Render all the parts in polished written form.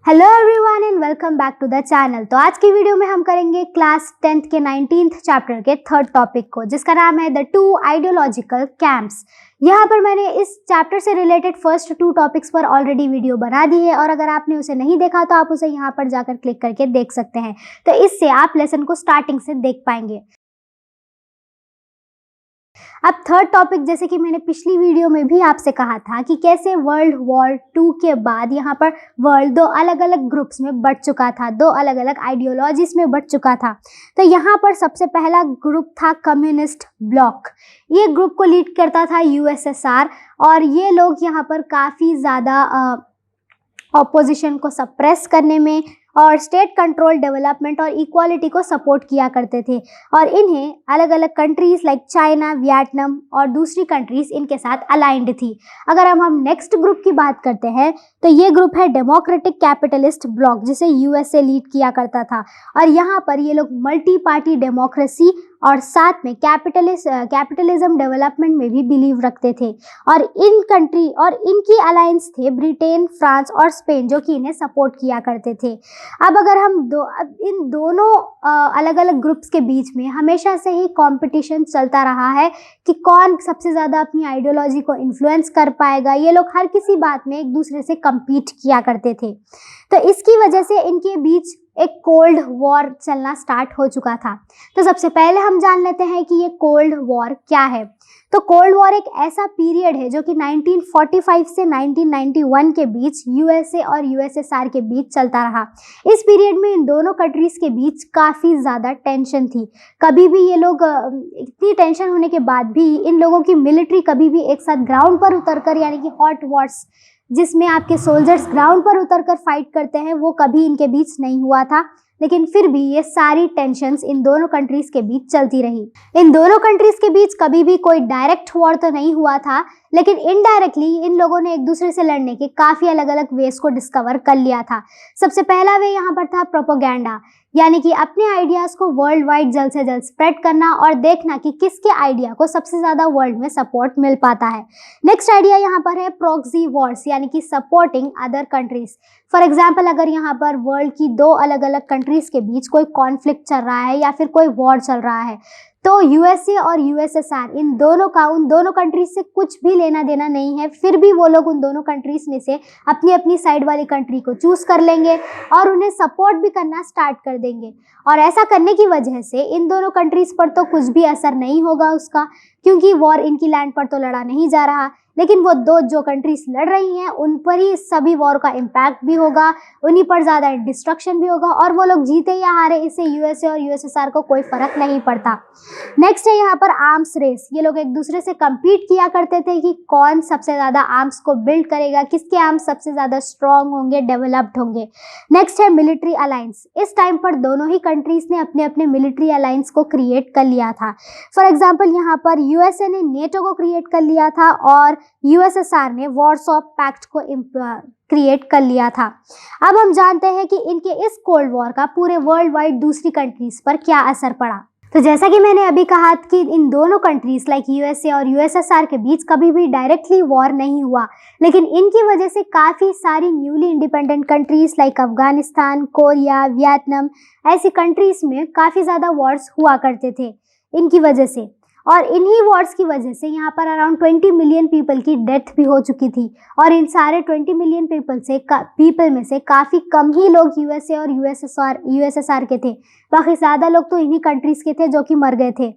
Hello everyone and welcome back to the channel. तो आज की वीडियो में हम करेंगे क्लास 10th के 19th चैप्टर के थर्ड टॉपिक को, जिसका नाम है द टू आइडियोलॉजिकल कैंप्स। यहाँ पर मैंने इस चैप्टर से रिलेटेड फर्स्ट 2 टॉपिक्स पर ऑलरेडी वीडियो बना दी है और अगर आपने उसे नहीं देखा तो आप उसे यहाँ पर जाकर क्लिक करके देख सकते हैं। तो इससे आप लेसन को स्टार्टिंग से देख पाएंगे। अब थर्ड टॉपिक, जैसे कि मैंने पिछली वीडियो में भी आपसे कहा था कि कैसे वर्ल्ड वॉर 2 के बाद यहाँ पर वर्ल्ड 2 अलग अलग ग्रुप्स में बट चुका था, 2 अलग अलग आइडियोलॉजीज में बट चुका था। तो यहाँ पर सबसे पहला ग्रुप था कम्युनिस्ट ब्लॉक। ये ग्रुप को लीड करता था यूएसएसआर और ये लोग यहाँ पर काफ़ी ज़्यादा ऑपोजिशन को सप्रेस करने में और स्टेट कंट्रोल डेवलपमेंट और इक्वालिटी को सपोर्ट किया करते थे और इन्हें अलग अलग कंट्रीज़ लाइक चाइना, वियतनाम और दूसरी कंट्रीज़ इनके साथ अलाइंड थी। अगर हम नेक्स्ट ग्रुप की बात करते हैं तो ये ग्रुप है डेमोक्रेटिक कैपिटलिस्ट ब्लॉक, जिसे यूएसए लीड किया करता था और यहाँ पर ये लोग मल्टी पार्टी डेमोक्रेसी और साथ में कैपिटलिज्म डेवलपमेंट में भी बिलीव रखते थे और इन कंट्री और इनकी अलायंस थे ब्रिटेन, फ्रांस और स्पेन, जो कि इन्हें सपोर्ट किया करते थे। अब अगर हम इन दोनों अलग अलग ग्रुप्स के बीच में हमेशा से ही कंपटीशन चलता रहा है कि कौन सबसे ज़्यादा अपनी आइडियोलॉजी को इन्फ्लुएंस कर पाएगा। ये लोग हर किसी बात में एक दूसरे से कम्पीट किया करते थे। तो इसकी वजह से इनके बीच एक कोल्ड वॉर चलना स्टार्ट हो चुका था। तो सबसे पहले हम जान लेते हैं कि ये कोल्ड वॉर क्या है। तो कोल्ड वॉर एक ऐसा पीरियड है जो कि 1945 से 1991 के बीच यूएसए और यूएसएसआर के बीच चलता रहा। इस पीरियड में इन दोनों कंट्रीज़ के बीच काफ़ी ज़्यादा टेंशन थी। कभी भी ये लोग इतनी टेंशन होने के बाद भी इन लोगों की मिलिट्री कभी भी एक साथ ग्राउंड पर उतरकर, यानी कि हॉट वॉर्स जिसमें आपके सोल्जर्स ग्राउंड पर उतरकर फाइट करते हैं, वो कभी इनके बीच नहीं हुआ था। लेकिन फिर भी ये सारी टेंशन्स इन दोनों कंट्रीज़ के बीच चलती रही। इन दोनों कंट्रीज़ के बीच कभी भी कोई डायरेक्ट वॉर तो नहीं हुआ था, लेकिन इनडायरेक्टली इन लोगों ने एक दूसरे से लड़ने के काफ़ी अलग अलग वेज को डिस्कवर कर लिया था। सबसे पहला वे यहाँ पर था प्रोपोगेंडा, यानी कि अपने आइडियाज़ को वर्ल्ड वाइड जल्द से जल्द स्प्रेड करना और देखना कि किसके आइडिया को सबसे ज़्यादा वर्ल्ड में सपोर्ट मिल पाता है। नेक्स्ट आइडिया यहाँ पर है प्रॉक्सी वॉर्स, यानी कि supporting other countries. For example, अगर यहाँ पर वर्ल्ड की 2 अलग अलग कंट्रीज़ के बीच कोई कॉन्फ्लिक्ट चल रहा है या फिर कोई वॉर चल रहा है, तो यूएसए और यूएसएसआर इन दोनों का उन दोनों कंट्रीज से कुछ भी लेना देना नहीं है। फिर भी वो लोग उन दोनों कंट्रीज में से अपनी अपनी साइड वाली कंट्री को चूज कर लेंगे और उन्हें सपोर्ट भी करना स्टार्ट कर देंगे। और ऐसा करने की वजह से इन दोनों कंट्रीज पर तो कुछ भी असर नहीं होगा उसका, क्योंकि वॉर इनकी लैंड पर तो लड़ा नहीं जा रहा, लेकिन वो जो कंट्रीज लड़ रही हैं उन पर ही सभी वॉर का इम्पैक्ट भी होगा, उन्हीं पर ज़्यादा डिस्ट्रक्शन भी होगा और वो लोग जीते या हारे इससे यूएसए और यूएसएसआर को कोई फ़र्क नहीं पड़ता। नेक्स्ट है यहाँ पर आर्म्स रेस। ये लोग एक दूसरे से कम्पीट किया करते थे कि कौन सबसे ज़्यादा आर्म्स को बिल्ड करेगा, किसके आर्म्स सबसे ज़्यादा स्ट्रॉन्ग होंगे, डेवलप्ड होंगे। नेक्स्ट है मिलिट्री अलायंस। इस टाइम पर दोनों ही कंट्रीज़ ने अपने अपने मिलिट्री अलायंस को क्रिएट कर लिया था। फॉर एग्जाम्पल, यहाँ पर यूएसए ने नेटो को क्रिएट कर लिया था और यूएसएसआर ने वॉरसॉ पैक्ट को क्रिएट कर लिया था। अब हम जानते हैं कि इनके इस कोल्ड वॉर का पूरे वर्ल्ड वाइड दूसरी कंट्रीज पर क्या असर पड़ा। तो जैसा कि मैंने अभी कहा कि इन दोनों कंट्रीज लाइक यूएसए और यूएसएसआर के बीच कभी भी डायरेक्टली वॉर नहीं हुआ, लेकिन इनकी वजह से काफ़ी सारी newly independent countries like Afghanistan, Korea, Vietnam, ऐसी कंट्रीज में काफ़ी ज़्यादा वॉर्स हुआ करते थे इनकी वजह से। और इन्हीं वॉर्स की वजह से यहाँ पर अराउंड 20 मिलियन पीपल की डेथ भी हो चुकी थी और इन सारे 20 मिलियन पीपल में से काफ़ी कम ही लोग यूएसए और यूएसएसआर के थे। बाकी ज़्यादा लोग तो इन्हीं कंट्रीज़ के थे जो कि मर गए थे।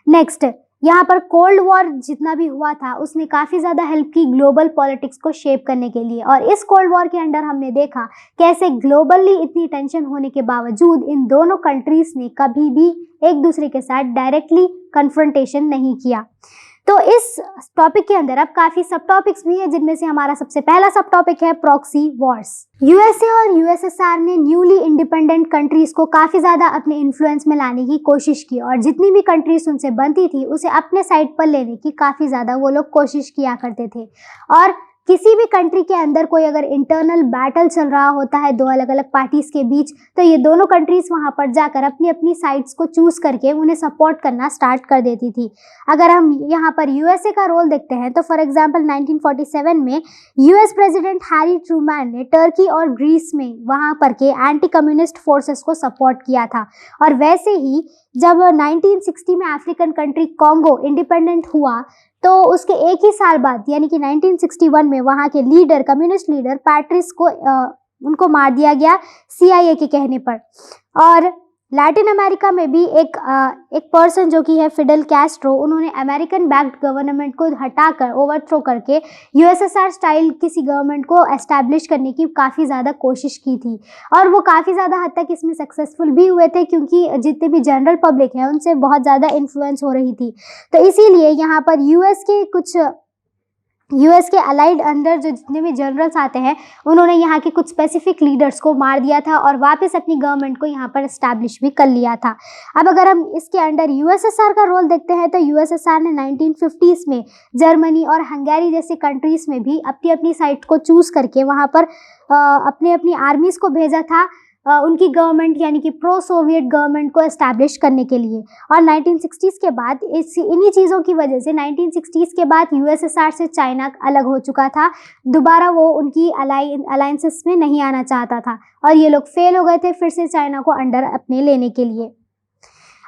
नेक्स्ट, यहाँ पर कोल्ड वॉर जितना भी हुआ था उसने काफ़ी ज़्यादा हेल्प की ग्लोबल पॉलिटिक्स को शेप करने के लिए और इस कोल्ड वॉर के अंडर हमने देखा कैसे ग्लोबली इतनी टेंशन होने के बावजूद इन दोनों कंट्रीज़ ने कभी भी एक दूसरे के साथ डायरेक्टली कन्फ्रंटेशन नहीं किया। तो इस टॉपिक के अंदर अब काफ़ी सब टॉपिक्स भी है, जिनमें से हमारा सबसे पहला सब टॉपिक है प्रॉक्सी वॉर्स। यूएसए और यूएसएसआर ने न्यूली इंडिपेंडेंट कंट्रीज़ को काफ़ी ज़्यादा अपने इन्फ्लुएंस में लाने की कोशिश की और जितनी भी कंट्रीज़ उनसे बनती थी उसे अपने साइड पर लेने की काफ़ी ज़्यादा वो लोग कोशिश किया करते थे और किसी भी कंट्री के अंदर कोई अगर इंटरनल बैटल चल रहा होता है दो अलग अलग पार्टीज के बीच, तो ये दोनों कंट्रीज वहां पर जाकर अपनी अपनी साइड्स को चूज करके उन्हें सपोर्ट करना स्टार्ट कर देती थी। अगर हम यहाँ पर यूएसए का रोल देखते हैं तो फॉर एग्जांपल 1947 में यूएस प्रेसिडेंट हैरी ट्रूमैन ने टर्की और ग्रीस में वहां पर के एंटी कम्युनिस्ट फोर्सेस को सपोर्ट किया था। और वैसे ही जब 1960 में अफ्रीकन कंट्री कॉन्गो इंडिपेंडेंट हुआ तो उसके एक ही साल बाद यानी कि 1961 में वहाँ के लीडर, कम्युनिस्ट लीडर पैट्रिस को उनको मार दिया गया CIA के कहने पर। और लैटिन अमेरिका में भी एक पर्सन जो कि है फिडेल कैस्ट्रो, उन्होंने अमेरिकन बैक्ड गवर्नमेंट को हटाकर ओवरथ्रो करके USSR स्टाइल किसी गवर्नमेंट को एस्टैब्लिश करने की काफ़ी ज़्यादा कोशिश की थी। और वो काफ़ी ज़्यादा हद तक इसमें सक्सेसफुल भी हुए थे, क्योंकि जितने भी जनरल पब्लिक है उनसे बहुत ज़्यादा इन्फ्लुएंस हो रही थी। तो इसीलिए यहाँ पर यूएस के अलाइड अंडर जो जितने भी जनरल्स आते हैं उन्होंने यहाँ के कुछ स्पेसिफिक लीडर्स को मार दिया था और वापस अपनी गवर्नमेंट को यहाँ पर एस्टैब्लिश भी कर लिया था। अब अगर हम इसके अंडर USSR का रोल देखते हैं तो USSR ने 1950s में जर्मनी और हंगेरी जैसे कंट्रीज में भी अपनी अपनी साइड को चूज करके वहाँ पर अपनी अपनी आर्मीज को भेजा था उनकी गवर्नमेंट यानी कि प्रो सोवियत गवर्नमेंट को एस्टैब्लिश करने के लिए। और 1960s के बाद इन्हीं चीज़ों की वजह से 1960s के बाद USSR से चाइना अलग हो चुका था। दोबारा वो उनकी अलायंसेस में नहीं आना चाहता था और ये लोग फेल हो गए थे फिर से चाइना को अंडर अपने लेने के लिए।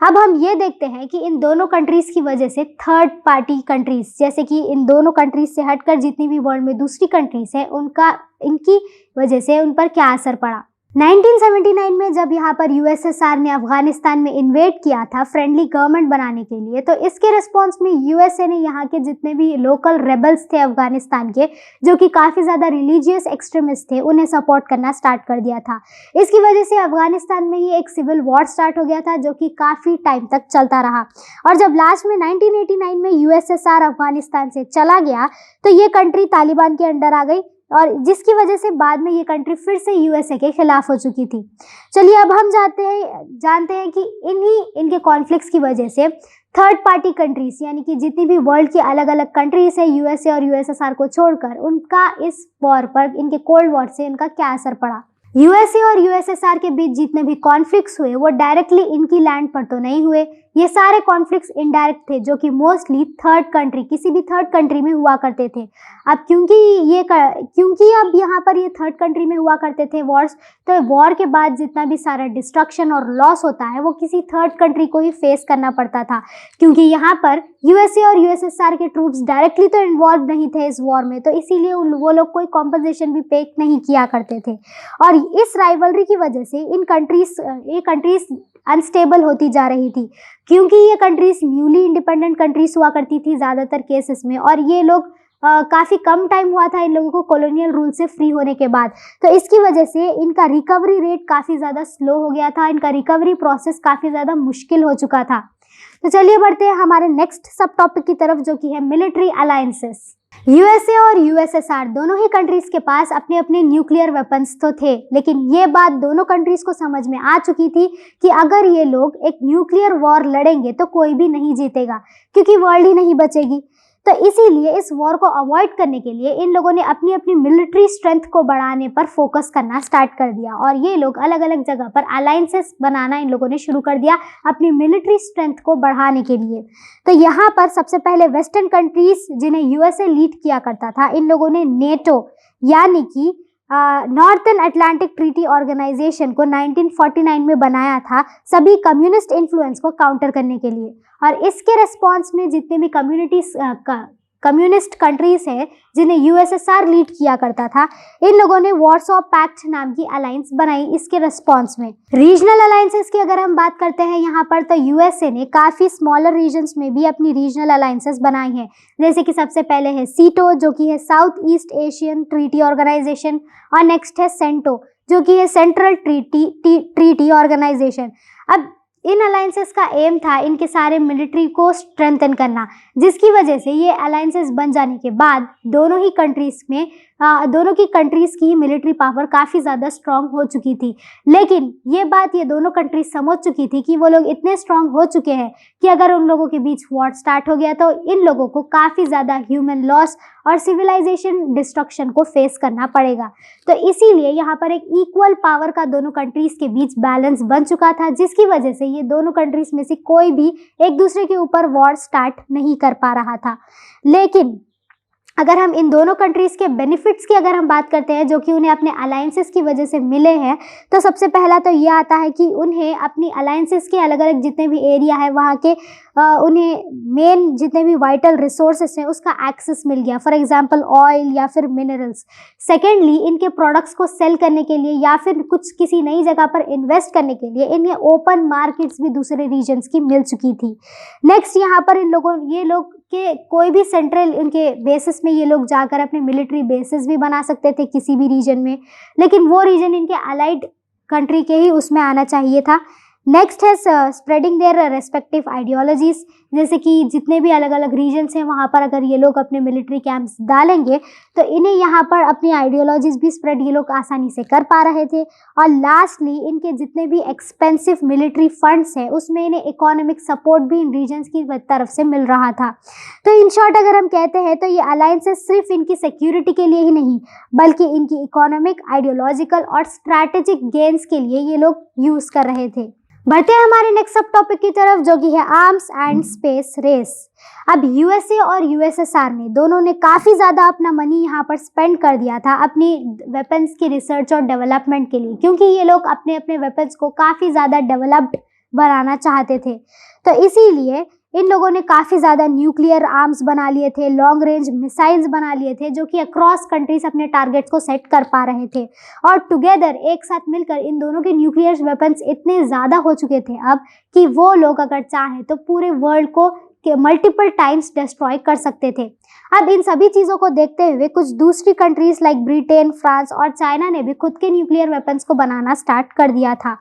अब हम ये देखते हैं कि इन दोनों कंट्रीज़ की वजह से थर्ड पार्टी कंट्रीज़, जैसे कि इन दोनों कंट्रीज़ से हटकर जितनी भी वर्ल्ड में दूसरी कंट्रीज़ हैं इनकी वजह से उन पर क्या असर पड़ा। 1979 में जब यहाँ पर USSR ने अफगानिस्तान में इन्वेड किया था फ्रेंडली गवर्नमेंट बनाने के लिए, तो इसके रिस्पॉन्स में USA ने यहाँ के जितने भी लोकल रेबल्स थे अफगानिस्तान के, जो कि काफ़ी ज़्यादा रिलीजियस एक्सट्रीमिस्ट थे, उन्हें सपोर्ट करना स्टार्ट कर दिया था। इसकी वजह से अफगानिस्तान में ही एक सिविल वॉर स्टार्ट हो गया था जो कि काफ़ी टाइम तक चलता रहा। और जब लास्ट में 1989 में USSR अफगानिस्तान से चला गया तो ये कंट्री तालिबान के अंडर आ गई और जिसकी वजह से बाद में ये कंट्री फिर से USA के खिलाफ हो चुकी थी। चलिए अब हम जानते हैं कि इनके कॉन्फ्लिक्ट्स की वजह से थर्ड पार्टी कंट्रीज यानी कि जितनी भी वर्ल्ड की अलग अलग कंट्रीज है USA और USSR को छोड़कर, उनका इस वॉर पर, इनके कोल्ड वॉर से इनका क्या असर पड़ा। USA और USSR के बीच जितने भी कॉन्फ्लिक्ट्स हुए वो डायरेक्टली इनकी लैंड पर तो नहीं हुए, ये सारे कॉन्फ्लिक्ट्स इनडायरेक्ट थे जो कि मोस्टली किसी भी थर्ड कंट्री में हुआ करते थे। अब क्योंकि अब यहाँ पर ये थर्ड कंट्री में हुआ करते थे वॉर्स, तो वॉर के बाद जितना भी सारा डिस्ट्रक्शन और लॉस होता है वो किसी थर्ड कंट्री को ही फेस करना पड़ता था, क्योंकि यहाँ पर USA और USSR के ट्रूप्स डायरेक्टली तो इन्वॉल्व नहीं थे इस वॉर में, तो इसीलिए वो लोग कोई कॉम्पनसेशन भी पे नहीं किया करते थे। और इस राइवलरी की वजह से ये कंट्रीज अनस्टेबल होती जा रही थी, क्योंकि ये कंट्रीज न्यूली इंडिपेंडेंट कंट्रीज हुआ करती थी ज़्यादातर केसेस में, और ये लोग काफ़ी कम टाइम हुआ था इन लोगों को कॉलोनियल रूल से फ्री होने के बाद, तो इसकी वजह से इनका रिकवरी रेट काफ़ी ज़्यादा स्लो हो गया था, इनका रिकवरी प्रोसेस काफ़ी ज़्यादा मुश्किल हो चुका था। तो चलिए बढ़ते हैं हमारे नेक्स्ट सब टॉपिक की तरफ जो कि है मिलिट्री अलायंसेस। USA और USSR दोनों ही कंट्रीज के पास अपने अपने न्यूक्लियर वेपन्स तो थे, लेकिन ये बात दोनों कंट्रीज को समझ में आ चुकी थी कि अगर ये लोग एक न्यूक्लियर वॉर लड़ेंगे तो कोई भी नहीं जीतेगा, क्योंकि वर्ल्ड ही नहीं बचेगी। तो इसीलिए इस वॉर को अवॉइड करने के लिए इन लोगों ने अपनी अपनी मिलिट्री स्ट्रेंथ को बढ़ाने पर फोकस करना स्टार्ट कर दिया, और ये लोग अलग अलग जगह पर अलायंसेस बनाना इन लोगों ने शुरू कर दिया अपनी मिलिट्री स्ट्रेंथ को बढ़ाने के लिए। तो यहाँ पर सबसे पहले वेस्टर्न कंट्रीज जिन्हें USA लीड किया करता था, इन लोगों ने नेटो यानी कि नॉर्थन अटलांटिक ट्रीटी ऑर्गेनाइजेशन को 1949 में बनाया था सभी कम्युनिस्ट इन्फ्लुएंस को काउंटर करने के लिए। और इसके रिस्पॉन्स में जितने भी कम्युनिस्ट कंट्रीज हैं जिन्हें USSR लीड किया करता था, इन लोगों ने वॉर्सो पैक्ट नाम की अलायंस बनाई इसके रिस्पॉन्स में। रीजनल अलायंसेस की अगर हम बात करते हैं यहाँ पर, तो USA ने काफ़ी स्मॉलर रीजन्स में भी अपनी रीजनल अलायंसेस बनाई हैं, जैसे कि सबसे पहले है सीटो जो कि है South East Asian Treaty Organization, और नेक्स्ट है सेंटो जो कि है सेंट्रल ट्रीटी ऑर्गेनाइजेशन। अब इन अलायंसेस का एम था इनके सारे मिलिट्री को स्ट्रेंथन करना, जिसकी वजह से ये अलायंसेस बन जाने के बाद दोनों ही कंट्रीज में दोनों की कंट्रीज़ की मिलिट्री पावर काफ़ी ज़्यादा स्ट्रॉन्ग हो चुकी थी। लेकिन ये बात ये दोनों कंट्रीज़ समझ चुकी थी कि वो लोग इतने स्ट्रॉन्ग हो चुके हैं कि अगर उन लोगों के बीच वॉर स्टार्ट हो गया तो इन लोगों को काफ़ी ज़्यादा ह्यूमन लॉस और सिविलाइजेशन डिस्ट्रक्शन को फेस करना पड़ेगा। तो इसीलिए यहाँ पर एक इक्वल पावर का दोनों कंट्रीज़ के बीच बैलेंस बन चुका था, जिसकी वजह से ये दोनों कंट्रीज़ में से कोई भी एक दूसरे के ऊपर वॉर स्टार्ट नहीं कर पा रहा था। लेकिन अगर हम इन दोनों कंट्रीज़ के बेनिफिट्स की अगर हम बात करते हैं जो कि उन्हें अपने अलायंसेस की वजह से मिले हैं, तो सबसे पहला तो ये आता है कि उन्हें अपनी अलायंसेस के अलग अलग जितने भी एरिया है वहाँ के उन्हें मेन जितने भी वाइटल रिसोर्सेस हैं उसका एक्सेस मिल गया, फॉर एग्जांपल ऑयल या फिर मिनरल्स। सेकेंडली, इनके प्रोडक्ट्स को सेल करने के लिए या फिर कुछ किसी नई जगह पर इन्वेस्ट करने के लिए इन्हें ओपन मार्केट्स भी दूसरे रीजन्स की मिल चुकी थी। नेक्स्ट, यहाँ पर ये लोग के कोई भी सेंट्रल उनके बेसिस में ये लोग जाकर अपने मिलिट्री बेसिस भी बना सकते थे किसी भी रीजन में, लेकिन वो रीजन इनके अलाइड कंट्री के ही उसमें आना चाहिए था। नेक्स्ट है स्प्रेडिंग देयर रेस्पेक्टिव आइडियोलॉजीज़, जैसे कि जितने भी अलग अलग रीजन्स हैं वहाँ पर अगर ये लोग अपने मिलिट्री कैंप्स डालेंगे तो इन्हें यहाँ पर अपनी आइडियोलॉजीज़ भी स्प्रेड ये लोग आसानी से कर पा रहे थे। और लास्टली, इनके जितने भी एक्सपेंसिव मिलिट्री फंड्स हैं उसमें इन्हें इकोनॉमिक सपोर्ट भी इन रीजन्स की तरफ से मिल रहा था। तो इन शॉर्ट अगर हम कहते हैं तो ये अलायंसेस सिर्फ इनकी सिक्योरिटी के लिए ही नहीं बल्कि इनकी इकोनॉमिक, आइडियोलॉजिकल और स्ट्रैटेजिक गेन्स के लिए ये लोग यूज़ कर रहे थे। बढ़ते हैं हमारे नेक्स्ट सब टॉपिक की तरफ जो कि है आर्म्स एंड स्पेस रेस। अब यूएसए और यूएसएसआर ने दोनों ने काफ़ी ज़्यादा अपना मनी यहाँ पर स्पेंड कर दिया था अपनी वेपन्स की रिसर्च और डेवलपमेंट के लिए, क्योंकि ये लोग अपने अपने वेपन्स को काफ़ी ज़्यादा डेवलप्ड बनाना चाहते थे। तो इसीलिए इन लोगों ने काफ़ी ज़्यादा न्यूक्लियर आर्म्स बना लिए थे, लॉन्ग रेंज मिसाइल्स बना लिए थे जो कि अक्रॉस कंट्रीज अपने टारगेट्स को सेट कर पा रहे थे। और टुगेदर एक साथ मिलकर इन दोनों के न्यूक्लियर वेपन्स इतने ज़्यादा हो चुके थे अब कि वो लोग अगर चाहें तो पूरे वर्ल्ड को मल्टीपल टाइम्स डिस्ट्रॉय कर सकते थे। अब इन सभी चीज़ों को देखते हुए कुछ दूसरी कंट्रीज लाइक ब्रिटेन, फ्रांस और चाइना ने भी खुद के न्यूक्लियर वेपन्स को बनाना स्टार्ट कर दिया था।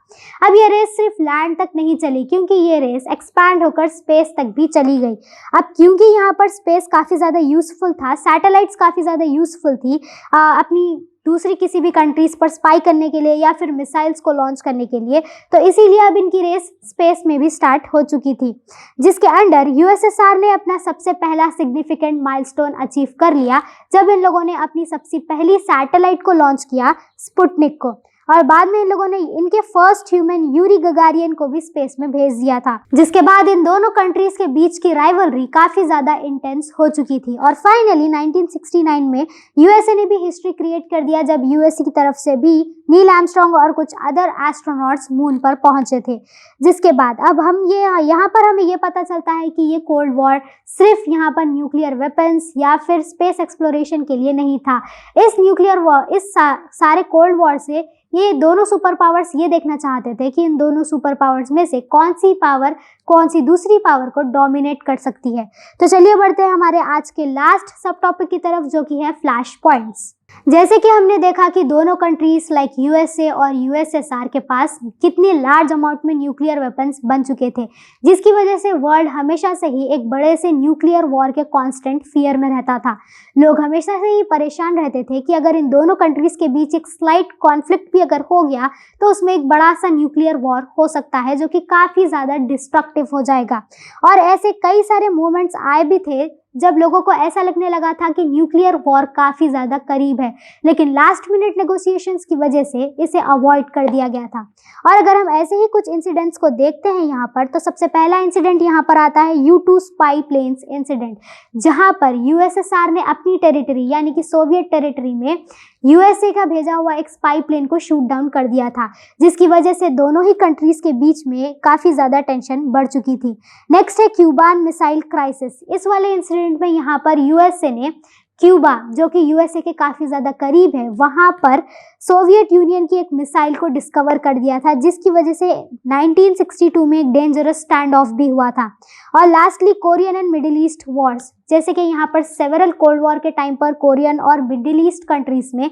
अब ये रेस सिर्फ लैंड तक नहीं चली, क्योंकि ये रेस एक्सपैंड होकर स्पेस तक भी चली गई। अब क्योंकि यहाँ पर स्पेस काफ़ी ज़्यादा यूजफुल था, सैटेलाइट्स काफ़ी ज़्यादा यूजफुल थी अपनी दूसरी किसी भी कंट्रीज पर स्पाई करने के लिए या फिर मिसाइल्स को लॉन्च करने के लिए, तो इसीलिए अब इनकी रेस स्पेस में भी स्टार्ट हो चुकी थी, जिसके अंडर यूएसएसआर ने अपना सबसे पहला सिग्निफिकेंट माइलस्टोन अचीव कर लिया जब इन लोगों ने अपनी सबसे पहली सैटेलाइट को लॉन्च किया, स्पुतनिक को। और बाद में इन लोगों ने इनके फर्स्ट ह्यूमन यूरी गगारियन को भी स्पेस में भेज दिया था, जिसके बाद इन दोनों कंट्रीज के बीच की राइवलरी काफ़ी ज़्यादा इंटेंस हो चुकी थी। और फाइनली 1969 में यूएसए ने भी हिस्ट्री क्रिएट कर दिया जब यूएसए की तरफ से भी नील आर्मस्ट्रांग और कुछ अदर एस्ट्रोनॉट्स मून पर पहुंचे थे। जिसके बाद अब हम यहाँ पर हमें ये पता चलता है कि ये कोल्ड वॉर सिर्फ यहाँ पर न्यूक्लियर वेपन्स या फिर स्पेस एक्सप्लोरेशन के लिए नहीं था। इस न्यूक्लियर वॉर, इस सारे कोल्ड वॉर से ये दोनों सुपर पावर्स ये देखना चाहते थे कि इन दोनों सुपर पावर्स में से कौन सी पावर कौन सी दूसरी पावर को डोमिनेट कर सकती है। तो चलिए बढ़ते हैं हमारे आज के लास्ट सब टॉपिक की तरफ जो कि है फ्लैश पॉइंट्स। जैसे कि हमने देखा कि दोनों कंट्रीज लाइक यूएसए और यूएसएसआर के पास कितनी लार्ज अमाउंट में न्यूक्लियर वेपन्स बन चुके थे, जिसकी वजह से वर्ल्ड हमेशा से ही एक बड़े से न्यूक्लियर वॉर के कांस्टेंट फियर में रहता था। लोग हमेशा से ही परेशान रहते थे कि अगर इन दोनों कंट्रीज के बीच एक स्लाइट कॉन्फ्लिक्ट भी अगर हो गया तो उसमें एक बड़ा सा न्यूक्लियर वॉर हो सकता है जो कि काफ़ी ज़्यादा डिस्ट्रक्टिव हो जाएगा। और ऐसे कई सारे मोमेंट्स आए भी थे जब लोगों को ऐसा लगने लगा था कि न्यूक्लियर वॉर काफ़ी ज़्यादा करीब है, लेकिन लास्ट मिनट नेगोशिएशंस की वजह से इसे अवॉइड कर दिया गया था। और अगर हम ऐसे ही कुछ इंसिडेंट्स को देखते हैं यहाँ पर, तो सबसे पहला इंसिडेंट यहाँ पर आता है U-2 स्पाई प्लेन्स इंसिडेंट, जहाँ पर यूएसएसआर ने अपनी टेरिटरी यानी कि सोवियत टेरिटरी में यूएसए का भेजा हुआ एक स्पाई प्लेन को शूट डाउन कर दिया था, जिसकी वजह से दोनों ही कंट्रीज के बीच में काफ़ी ज़्यादा टेंशन बढ़ चुकी थी। नेक्स्ट है क्यूबान मिसाइल क्राइसिस। इस वाले इंसिडेंट में यहाँ पर यूएसए ने क्यूबा, जो कि यूएसए के काफ़ी ज़्यादा करीब है, वहाँ पर सोवियत यूनियन की एक मिसाइल को डिस्कवर कर दिया था, जिसकी वजह से 1962 में एक डेंजरस स्टैंड ऑफ भी हुआ था। और lastly Korean and middle east Wars, जैसे कि यहाँ पर सेवरल कोल्ड वॉर के टाइम पर कोरियन और मिडिल ईस्ट कंट्रीज़ में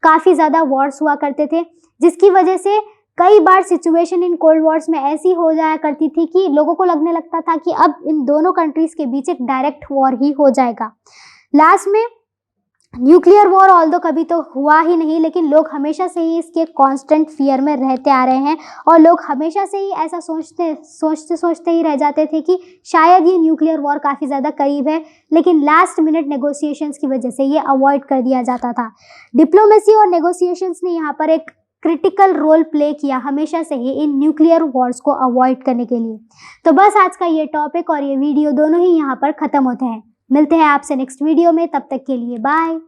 काफ़ी ज़्यादा वॉर्स हुआ करते थे, जिसकी वजह से कई बार सिचुएशन इन कोल्ड वॉर्स में ऐसी हो जाया करती थी कि लोगों को लगने लगता था कि अब इन दोनों कंट्रीज़ के बीच एक डायरेक्ट वॉर ही हो जाएगा। लास्ट में न्यूक्लियर वॉर ऑल्दो कभी तो हुआ ही नहीं, लेकिन लोग हमेशा से ही इसके कांस्टेंट फियर में रहते आ रहे हैं और लोग हमेशा से ही ऐसा सोचते ही रह जाते थे कि शायद ये न्यूक्लियर वॉर काफ़ी ज़्यादा करीब है, लेकिन लास्ट मिनट नेगोशिएशंस की वजह से ये अवॉइड कर दिया जाता था। डिप्लोमेसी और नेगोशिएशंस ने यहाँ पर एक क्रिटिकल रोल प्ले किया हमेशा से ही इन न्यूक्लियर वॉर्स को अवॉइड करने के लिए। तो बस आज का ये टॉपिक और ये वीडियो दोनों ही यहाँ पर ख़त्म होते हैं। मिलते हैं आपसे नेक्स्ट वीडियो में, तब तक के लिए बाय।